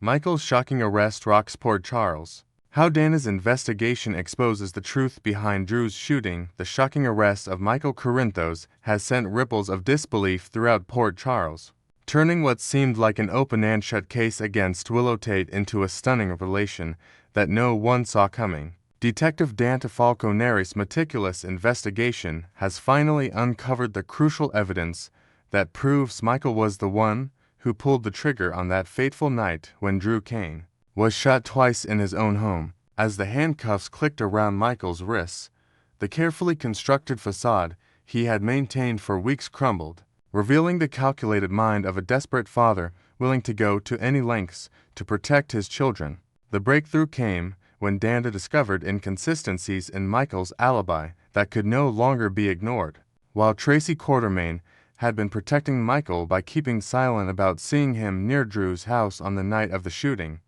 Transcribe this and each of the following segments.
Michael's shocking arrest rocks Port Charles. How Dana's investigation exposes the truth behind Drew's shooting. The shocking arrest of Michael Corinthos has sent ripples of disbelief throughout Port Charles, turning what seemed like an open and shut case against Willow Tate into a stunning revelation that no one saw coming. Detective Dante Falcone's meticulous investigation has finally uncovered the crucial evidence that proves Michael was the one who pulled the trigger on that fateful night when Drew Kane was shot twice in his own home. As the handcuffs clicked around Michael's wrists, the carefully constructed facade he had maintained for weeks crumbled, revealing the calculated mind of a desperate father willing to go to any lengths to protect his children. The breakthrough came when Dante discovered inconsistencies in Michael's alibi that could no longer be ignored. While Tracy Quartermain had been protecting Michael by keeping silent about seeing him near Drew's house on the night of the shooting,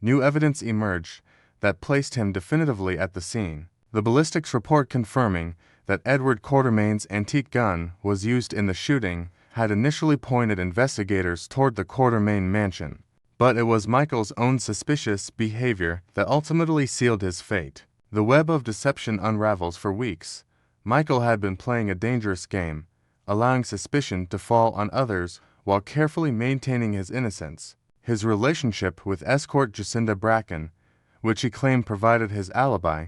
new evidence emerged that placed him definitively at the scene. The ballistics report confirming that Edward Quartermain's antique gun was used in the shooting had initially pointed investigators toward the Quartermain mansion, but it was Michael's own suspicious behavior that ultimately sealed his fate. The web of deception unravels. For weeks, Michael had been playing a dangerous game, allowing suspicion to fall on others while carefully maintaining his innocence. His relationship with escort Jacinda Bracken, which he claimed provided his alibi,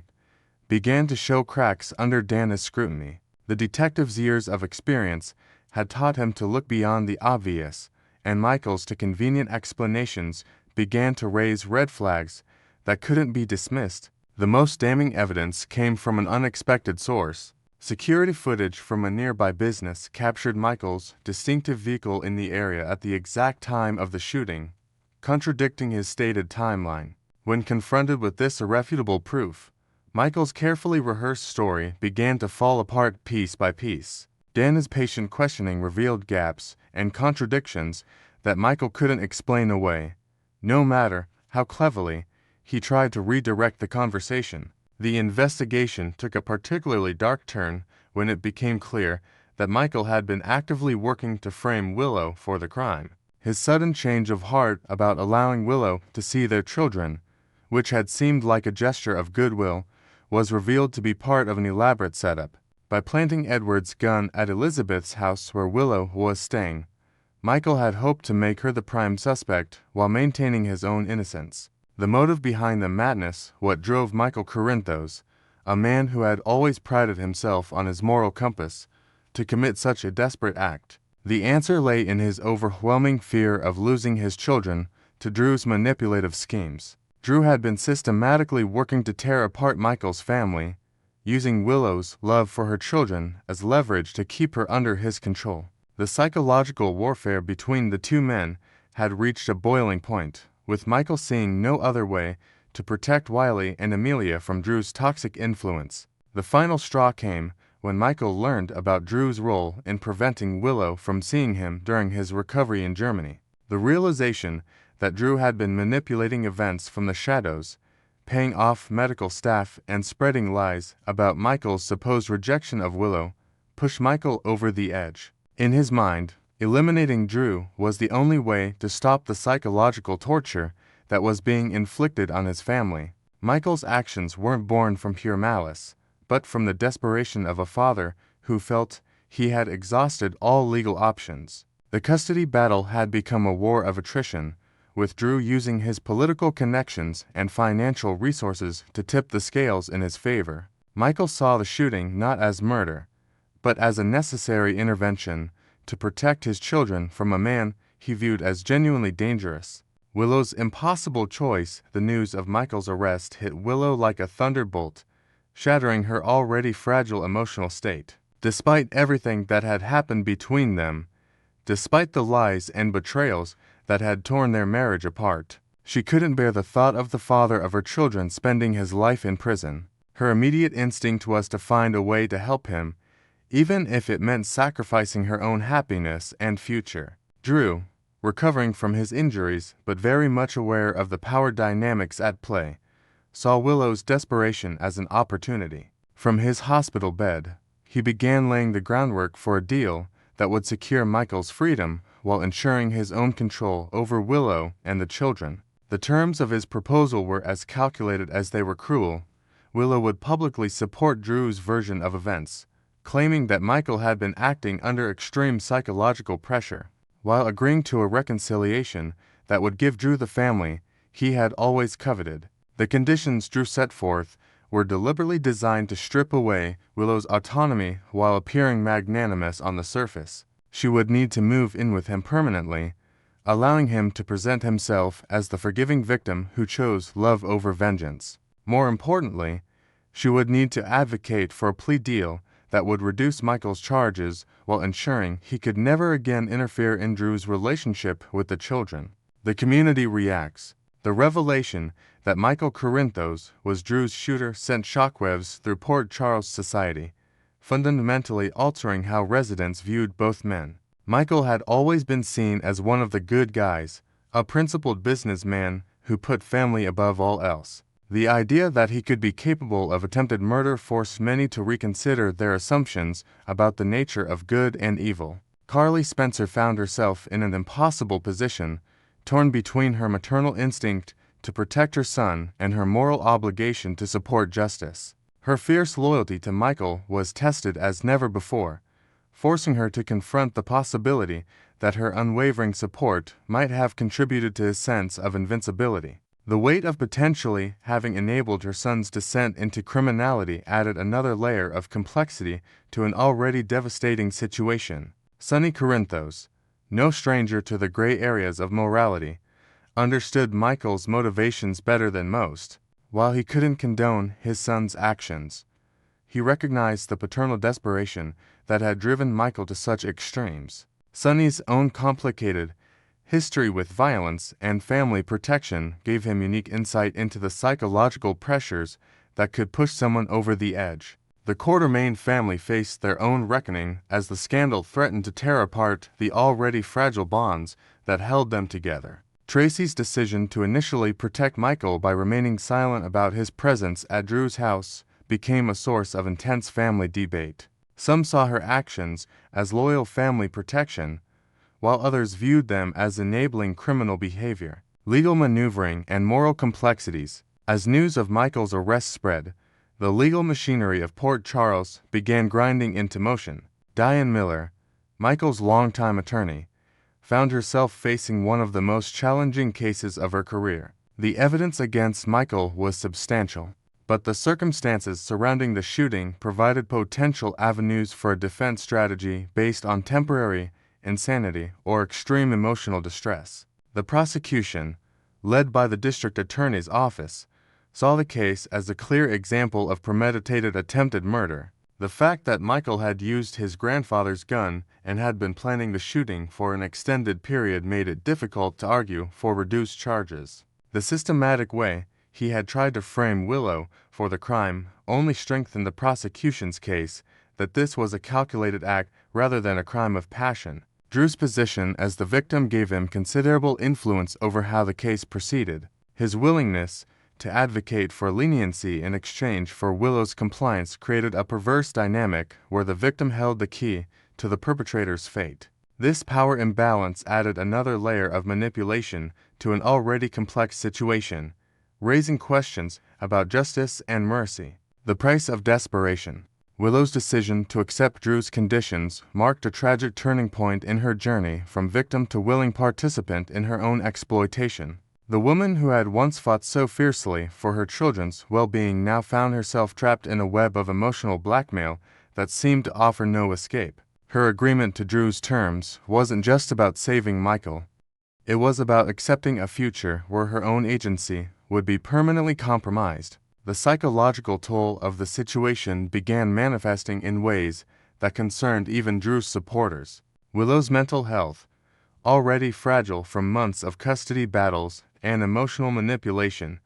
began to show cracks under Dana's scrutiny. The detective's years of experience had taught him to look beyond the obvious, and Michael's convenient explanations began to raise red flags that couldn't be dismissed. The most damning evidence came from an unexpected source. Security footage from a nearby business captured Michael's distinctive vehicle in the area at the exact time of the shooting, contradicting his stated timeline. When confronted with this irrefutable proof, Michael's carefully rehearsed story began to fall apart piece by piece. Dana's patient questioning revealed gaps and contradictions that Michael couldn't explain away, no matter how cleverly he tried to redirect the conversation. The investigation took a particularly dark turn when it became clear that Michael had been actively working to frame Willow for the crime. His sudden change of heart about allowing Willow to see their children, which had seemed like a gesture of goodwill, was revealed to be part of an elaborate setup. By planting Edward's gun at Elizabeth's house where Willow was staying, Michael had hoped to make her the prime suspect while maintaining his own innocence. The motive behind the madness, what drove Michael Corinthos, a man who had always prided himself on his moral compass, to commit such a desperate act. The answer lay in his overwhelming fear of losing his children to Drew's manipulative schemes. Drew had been systematically working to tear apart Michael's family, using Willow's love for her children as leverage to keep her under his control. The psychological warfare between the two men had reached a boiling point, with Michael seeing no other way to protect Wiley and Amelia from Drew's toxic influence. The final straw came when Michael learned about Drew's role in preventing Willow from seeing him during his recovery in Germany. The realization that Drew had been manipulating events from the shadows, paying off medical staff and spreading lies about Michael's supposed rejection of Willow, pushed Michael over the edge. In his mind, eliminating Drew was the only way to stop the psychological torture that was being inflicted on his family. Michael's actions weren't born from pure malice, but from the desperation of a father who felt he had exhausted all legal options. The custody battle had become a war of attrition, with Drew using his political connections and financial resources to tip the scales in his favor. Michael saw the shooting not as murder, but as a necessary intervention to protect his children from a man he viewed as genuinely dangerous. Willow's impossible choice. The news of Michael's arrest hit Willow like a thunderbolt, shattering her already fragile emotional state. Despite everything that had happened between them, despite the lies and betrayals that had torn their marriage apart, she couldn't bear the thought of the father of her children spending his life in prison. Her immediate instinct was to find a way to help him, even if it meant sacrificing her own happiness and future. Drew, recovering from his injuries but very much aware of the power dynamics at play, saw Willow's desperation as an opportunity. From his hospital bed, he began laying the groundwork for a deal that would secure Michael's freedom while ensuring his own control over Willow and the children. The terms of his proposal were as calculated as they were cruel. Willow would publicly support Drew's version of events, claiming that Michael had been acting under extreme psychological pressure, while agreeing to a reconciliation that would give Drew the family he had always coveted. The conditions Drew set forth were deliberately designed to strip away Willow's autonomy while appearing magnanimous on the surface. She would need to move in with him permanently, allowing him to present himself as the forgiving victim who chose love over vengeance. More importantly, she would need to advocate for a plea deal that would reduce Michael's charges while ensuring he could never again interfere in Drew's relationship with the children. The community reacts. The revelation that Michael Corinthos was Drew's shooter sent shockwaves through Port Charles society, fundamentally altering how residents viewed both men. Michael had always been seen as one of the good guys, a principled businessman who put family above all else. The idea that he could be capable of attempted murder forced many to reconsider their assumptions about the nature of good and evil. Carly Spencer found herself in an impossible position, torn between her maternal instinct to protect her son and her moral obligation to support justice. Her fierce loyalty to Michael was tested as never before, forcing her to confront the possibility that her unwavering support might have contributed to his sense of invincibility. The weight of potentially having enabled her son's descent into criminality added another layer of complexity to an already devastating situation. Sonny Corinthos, no stranger to the gray areas of morality, understood Michael's motivations better than most. While he couldn't condone his son's actions, he recognized the paternal desperation that had driven Michael to such extremes. Sonny's own complicated history with violence and family protection gave him unique insight into the psychological pressures that could push someone over the edge. The Quartermain family faced their own reckoning as the scandal threatened to tear apart the already fragile bonds that held them together. Tracy's decision to initially protect Michael by remaining silent about his presence at Drew's house became a source of intense family debate. Some saw her actions as loyal family protection, while others viewed them as enabling criminal behavior. Legal maneuvering and moral complexities. As news of Michael's arrest spread, the legal machinery of Port Charles began grinding into motion. Diane Miller, Michael's longtime attorney, found herself facing one of the most challenging cases of her career. The evidence against Michael was substantial, but the circumstances surrounding the shooting provided potential avenues for a defense strategy based on temporary insanity or extreme emotional distress. The prosecution, led by the district attorney's office, saw the case as a clear example of premeditated attempted murder. The fact that Michael had used his grandfather's gun and had been planning the shooting for an extended period made it difficult to argue for reduced charges. The systematic way he had tried to frame Willow for the crime only strengthened the prosecution's case that this was a calculated act rather than a crime of passion. Drew's position as the victim gave him considerable influence over how the case proceeded. His willingness to advocate for leniency in exchange for Willow's compliance created a perverse dynamic where the victim held the key to the perpetrator's fate. This power imbalance added another layer of manipulation to an already complex situation, raising questions about justice and mercy. The price of desperation. Willow's decision to accept Drew's conditions marked a tragic turning point in her journey from victim to willing participant in her own exploitation. The woman who had once fought so fiercely for her children's well-being now found herself trapped in a web of emotional blackmail that seemed to offer no escape. Her agreement to Drew's terms wasn't just about saving Michael. It was about accepting a future where her own agency would be permanently compromised. The psychological toll of the situation began manifesting in ways that concerned even Drew's supporters. Willow's mental health, already fragile from months of custody battles and emotional manipulation,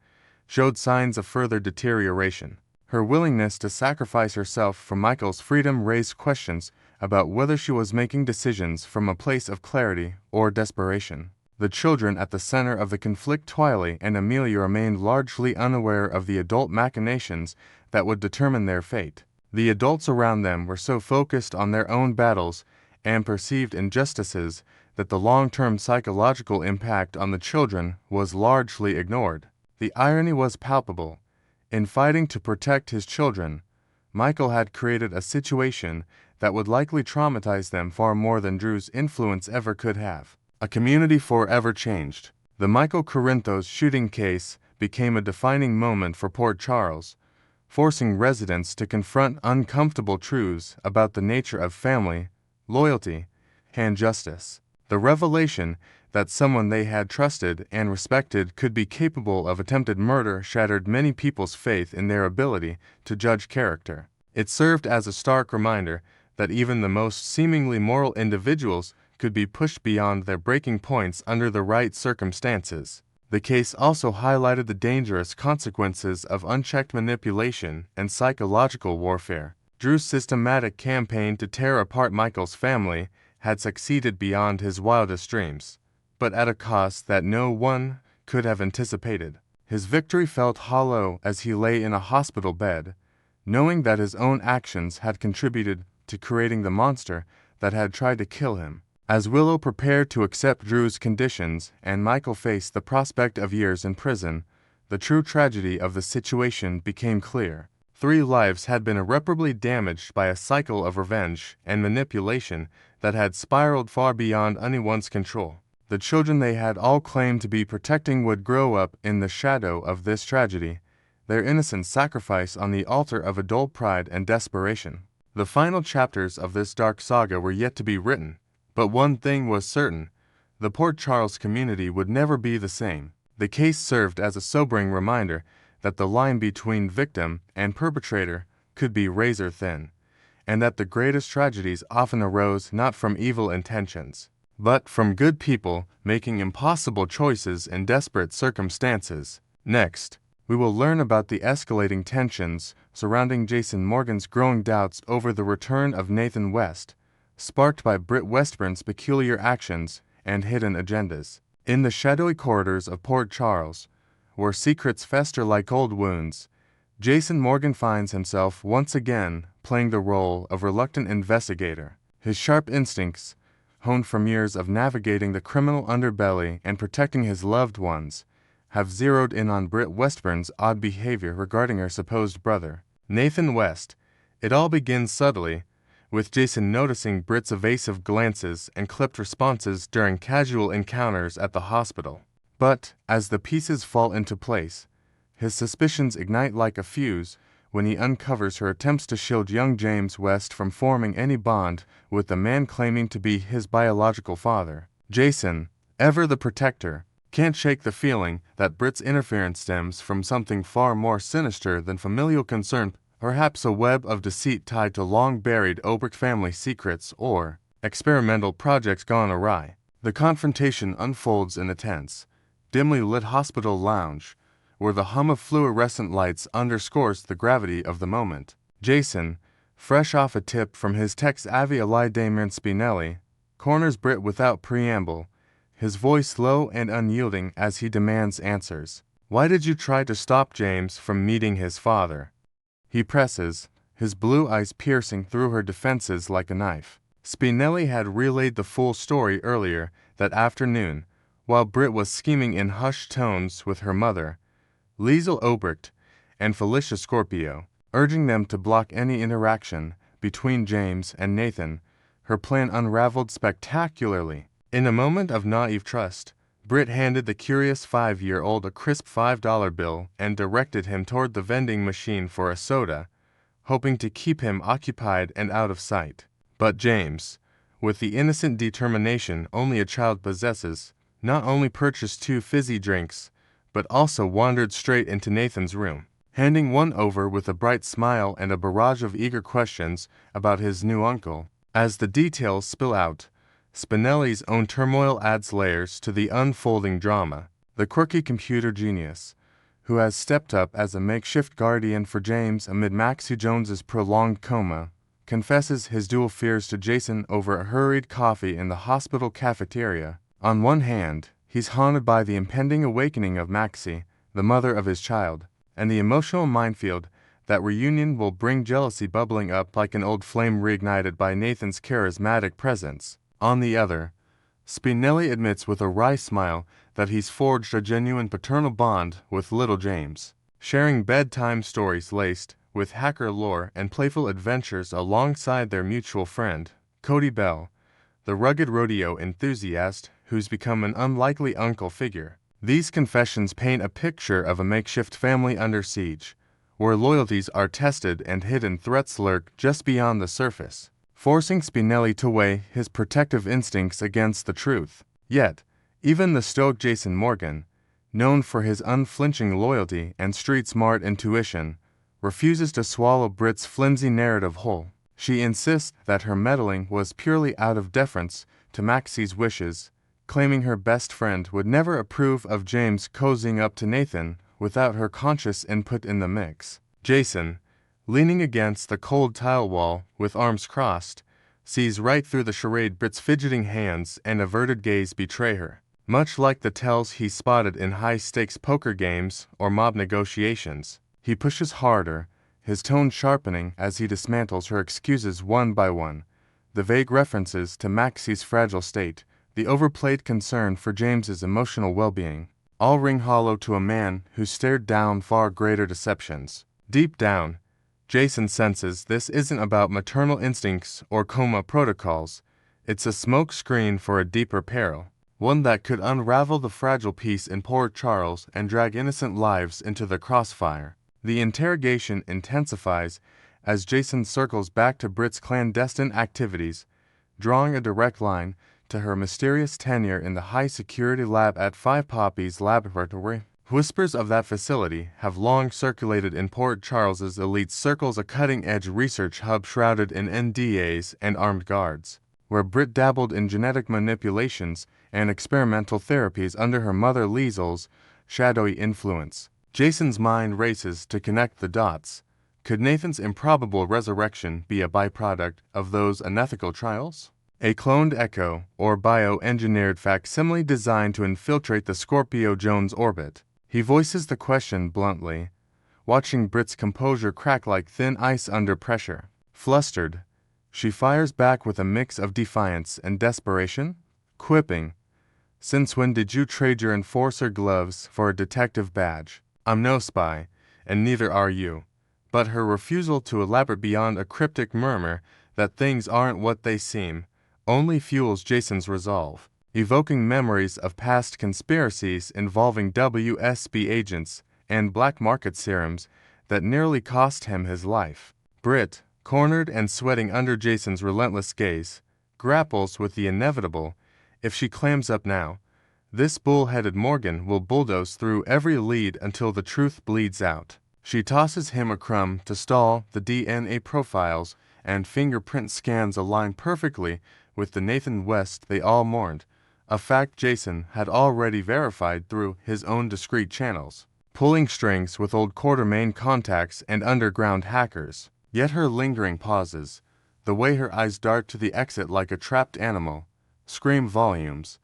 showed signs of further deterioration. Her willingness to sacrifice herself for Michael's freedom raised questions about whether she was making decisions from a place of clarity or desperation. The children at the center of the conflict, Twiley and Amelia, remained largely unaware of the adult machinations that would determine their fate. The adults around them were so focused on their own battles and perceived injustices that the long-term psychological impact on the children was largely ignored. The irony was palpable. In fighting to protect his children, Michael had created a situation that would likely traumatize them far more than Drew's influence ever could have. A community forever changed. The Michael Corinthos shooting case became a defining moment for Port Charles, forcing residents to confront uncomfortable truths about the nature of family, loyalty, and justice. The revelation that someone they had trusted and respected could be capable of attempted murder shattered many people's faith in their ability to judge character. It served as a stark reminder that even the most seemingly moral individuals could be pushed beyond their breaking points under the right circumstances. The case also highlighted the dangerous consequences of unchecked manipulation and psychological warfare. Drew's systematic campaign to tear apart Michael's family had succeeded beyond his wildest dreams, but at a cost that no one could have anticipated. His victory felt hollow as he lay in a hospital bed, knowing that his own actions had contributed to creating the monster that had tried to kill him. As Willow prepared to accept Drew's conditions and Michael faced the prospect of years in prison, the true tragedy of the situation became clear. 3 lives had been irreparably damaged by a cycle of revenge and manipulation that had spiraled far beyond anyone's control. The children they had all claimed to be protecting would grow up in the shadow of this tragedy, their innocent sacrifice on the altar of adult pride and desperation. The final chapters of this dark saga were yet to be written, but one thing was certain: the Port Charles community would never be the same. The case served as a sobering reminder that the line between victim and perpetrator could be razor thin, and that the greatest tragedies often arose not from evil intentions, but from good people making impossible choices in desperate circumstances. Next, we will learn about the escalating tensions surrounding Jason Morgan's growing doubts over the return of Nathan West, sparked by Britt Westburn's peculiar actions and hidden agendas. In the shadowy corridors of Port Charles, where secrets fester like old wounds, Jason Morgan finds himself once again playing the role of reluctant investigator. His sharp instincts, honed from years of navigating the criminal underbelly and protecting his loved ones, have zeroed in on Britt Westburn's odd behavior regarding her supposed brother, Nathan West. It all begins subtly, with Jason noticing Britt's evasive glances and clipped responses during casual encounters at the hospital. But, as the pieces fall into place, his suspicions ignite like a fuse when he uncovers her attempts to shield young James West from forming any bond with the man claiming to be his biological father. Jason, ever the protector, can't shake the feeling that Britt's interference stems from something far more sinister than familial concern, perhaps a web of deceit tied to long-buried Obrick family secrets or experimental projects gone awry. The confrontation unfolds in a tense, dimly lit hospital lounge, where the hum of fluorescent lights underscores the gravity of the moment. Jason, fresh off a tip from his text Avi Damien Spinelli, corners Britt without preamble, his voice low and unyielding as he demands answers. "Why did you try to stop James from meeting his father?" he presses, his blue eyes piercing through her defenses like a knife. Spinelli had relayed the full story earlier that afternoon, while Britt was scheming in hushed tones with her mother, Liesl Obricht, and Felicia Scorpio, urging them to block any interaction between James and Nathan. Her plan unraveled spectacularly. In a moment of naive trust, Britt handed the curious 5-year-old a crisp $5 bill and directed him toward the vending machine for a soda, hoping to keep him occupied and out of sight. But James, with the innocent determination only a child possesses, not only purchased 2 fizzy drinks, but also wandered straight into Nathan's room, handing one over with a bright smile and a barrage of eager questions about his new uncle. As the details spill out, Spinelli's own turmoil adds layers to the unfolding drama. The quirky computer genius, who has stepped up as a makeshift guardian for James amid Maxie Jones's prolonged coma, confesses his dual fears to Jason over a hurried coffee in the hospital cafeteria. On one hand, he's haunted by the impending awakening of Maxie, the mother of his child, and the emotional minefield that reunion will bring, jealousy bubbling up like an old flame reignited by Nathan's charismatic presence. On the other, Spinelli admits with a wry smile that he's forged a genuine paternal bond with little James, sharing bedtime stories laced with hacker lore and playful adventures alongside their mutual friend, Cody Bell, the rugged rodeo enthusiast who's become an unlikely uncle figure. These confessions paint a picture of a makeshift family under siege, where loyalties are tested and hidden threats lurk just beyond the surface, forcing Spinelli to weigh his protective instincts against the truth. Yet, even the stoic Jason Morgan, known for his unflinching loyalty and street-smart intuition, refuses to swallow Britt's flimsy narrative whole. She insists that her meddling was purely out of deference to Maxie's wishes, claiming her best friend would never approve of James cozying up to Nathan without her conscious input in the mix. Jason, leaning against the cold tile wall with arms crossed, sees right through the charade. Britt's fidgeting hands and averted gaze betray her. Much like the tells he spotted in high-stakes poker games or mob negotiations, he pushes harder, his tone sharpening as he dismantles her excuses one by one. The vague references to Maxie's fragile state, the overplayed concern for James's emotional well-being, all ring hollow to a man who stared down far greater deceptions. Deep down, Jason senses this isn't about maternal instincts or coma protocols. It's a smoke screen for a deeper peril, one that could unravel the fragile peace in Port Charles and drag innocent lives into the crossfire. The interrogation intensifies as Jason circles back to Britt's clandestine activities, drawing a direct line to her mysterious tenure in the high-security lab at Five Poppies Laboratory. Whispers of that facility have long circulated in Port Charles's elite circles, a cutting-edge research hub shrouded in NDAs and armed guards, where Britt dabbled in genetic manipulations and experimental therapies under her mother Liesel's shadowy influence. Jason's mind races to connect the dots. Could Nathan's improbable resurrection be a byproduct of those unethical trials? A cloned echo or bioengineered facsimile designed to infiltrate the Scorpio Jones orbit? He voices the question bluntly, watching Britt's composure crack like thin ice under pressure. Flustered, she fires back with a mix of defiance and desperation, quipping, "Since when did you trade your enforcer gloves for a detective badge? I'm no spy, and neither are you." But her refusal to elaborate beyond a cryptic murmur that things aren't what they seem only fuels Jason's resolve, evoking memories of past conspiracies involving WSB agents and black market serums that nearly cost him his life. Britt, cornered and sweating under Jason's relentless gaze, grapples with the inevitable. If she clams up now, this bull-headed Morgan will bulldoze through every lead until the truth bleeds out. She tosses him a crumb to stall. The DNA profiles and fingerprint scans align perfectly with the Nathan West they all mourned, a fact Jason had already verified through his own discreet channels, pulling strings with old Quartermain contacts and underground hackers. Yet her lingering pauses, the way her eyes dart to the exit like a trapped animal, scream volumes.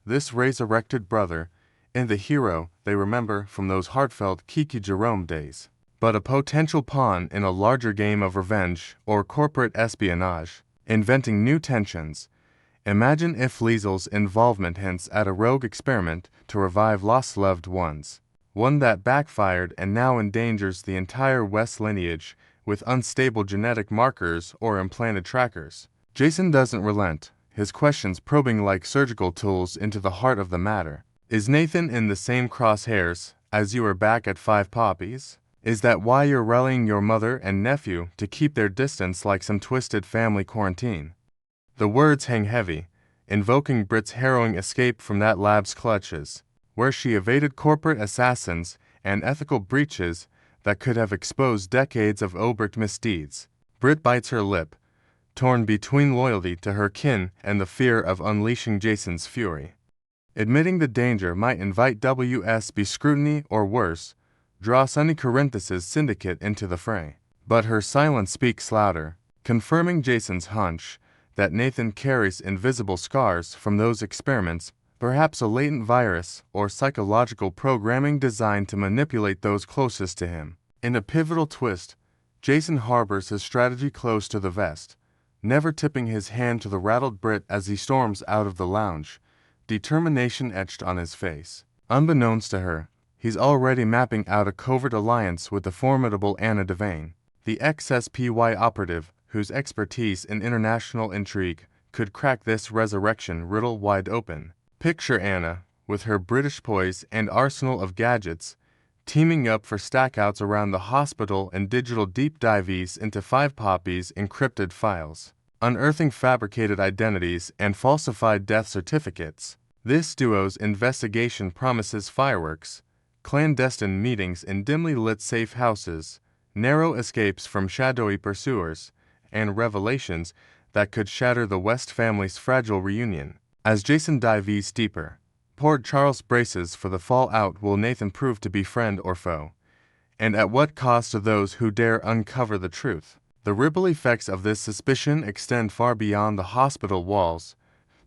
This resurrected brother, and the hero they remember from those heartfelt Kiki Jerome days, but a potential pawn in a larger game of revenge or corporate espionage, inventing new tensions. Imagine if Liesel's involvement hints at a rogue experiment to revive lost loved ones, one that backfired and now endangers the entire West lineage with unstable genetic markers or implanted trackers. Jason doesn't relent, his questions probing like surgical tools into the heart of the matter. Is Nathan in the same crosshairs as you were back at Five Poppies? Is that why you're rallying your mother and nephew to keep their distance like some twisted family quarantine? The words hang heavy, invoking Britt's harrowing escape from that lab's clutches, where she evaded corporate assassins and ethical breaches that could have exposed decades of overt misdeeds. Britt bites her lip, torn between loyalty to her kin and the fear of unleashing Jason's fury. Admitting the danger might invite WSB scrutiny or worse, draw Sonny Corinthus's syndicate into the fray. But her silence speaks louder, confirming Jason's hunch that Nathan carries invisible scars from those experiments, perhaps a latent virus or psychological programming designed to manipulate those closest to him. In a pivotal twist, Jason harbors his strategy close to the vest, never tipping his hand to the rattled Brit as he storms out of the lounge, determination etched on his face. Unbeknownst to her, he's already mapping out a covert alliance with the formidable Anna Devane, the ex-SPY operative whose expertise in international intrigue could crack this resurrection riddle wide open. Picture Anna, with her British poise and arsenal of gadgets, teaming up for stackouts around the hospital and digital deep dives into 5 Poppy's encrypted files, unearthing fabricated identities and falsified death certificates. This duo's investigation promises fireworks, clandestine meetings in dimly lit safe houses, narrow escapes from shadowy pursuers, and revelations that could shatter the West family's fragile reunion. As Jason dives deeper, Port Charles braces for the fallout. Will Nathan prove to be friend or foe? And at what cost to those who dare uncover the truth? The ripple effects of this suspicion extend far beyond the hospital walls,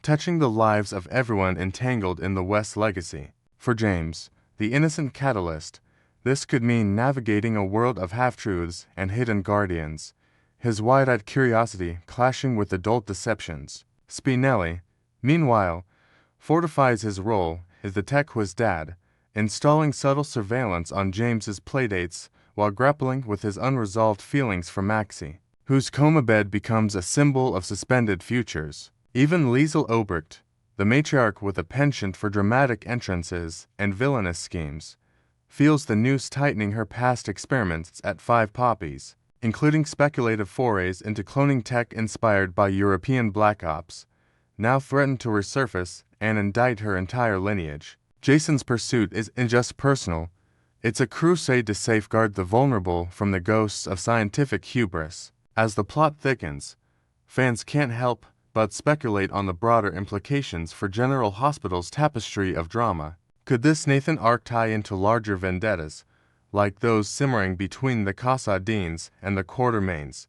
touching the lives of everyone entangled in the West legacy. For James, the innocent catalyst, this could mean navigating a world of half-truths and hidden guardians, his wide-eyed curiosity clashing with adult deceptions. Spinelli, meanwhile, fortifies his role as the tech whiz dad, installing subtle surveillance on James's playdates while grappling with his unresolved feelings for Maxie, whose coma bed becomes a symbol of suspended futures. Even Liesel Obrecht, the matriarch with a penchant for dramatic entrances and villainous schemes, feels the noose tightening her past experiments at 5 Poppies, including speculative forays into cloning tech inspired by European Black Ops, now threaten to resurface and indict her entire lineage. Jason's pursuit isn't just personal, it's a crusade to safeguard the vulnerable from the ghosts of scientific hubris. As the plot thickens, fans can't help but speculate on the broader implications for General Hospital's tapestry of drama. Could this Nathan arc tie into larger vendettas, like those simmering between the Casa Deans and the Quartermaines,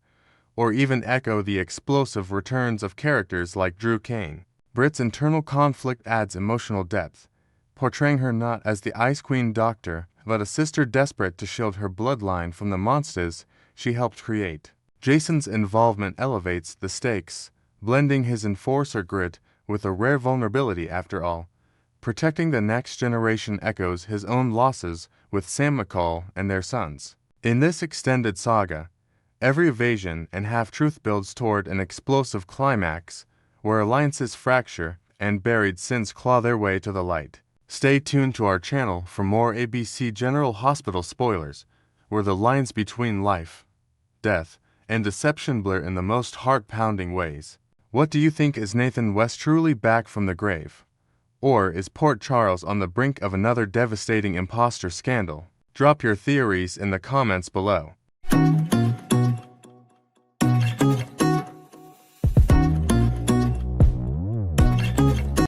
or even echo the explosive returns of characters like Drew Kane? Britt's internal conflict adds emotional depth, portraying her not as the Ice Queen doctor, but a sister desperate to shield her bloodline from the monsters she helped create. Jason's involvement elevates the stakes, blending his enforcer grit with a rare vulnerability. After all, protecting the next generation echoes his own losses with Sam McCall and their sons. In this extended saga, every evasion and half-truth builds toward an explosive climax, where alliances fracture and buried sins claw their way to the light. Stay tuned to our channel for more ABC General Hospital spoilers, where the lines between life, death, and deception blur in the most heart-pounding ways. What do you think? Is Nathan West truly back from the grave? Or is Port Charles on the brink of another devastating imposter scandal? Drop your theories in the comments below.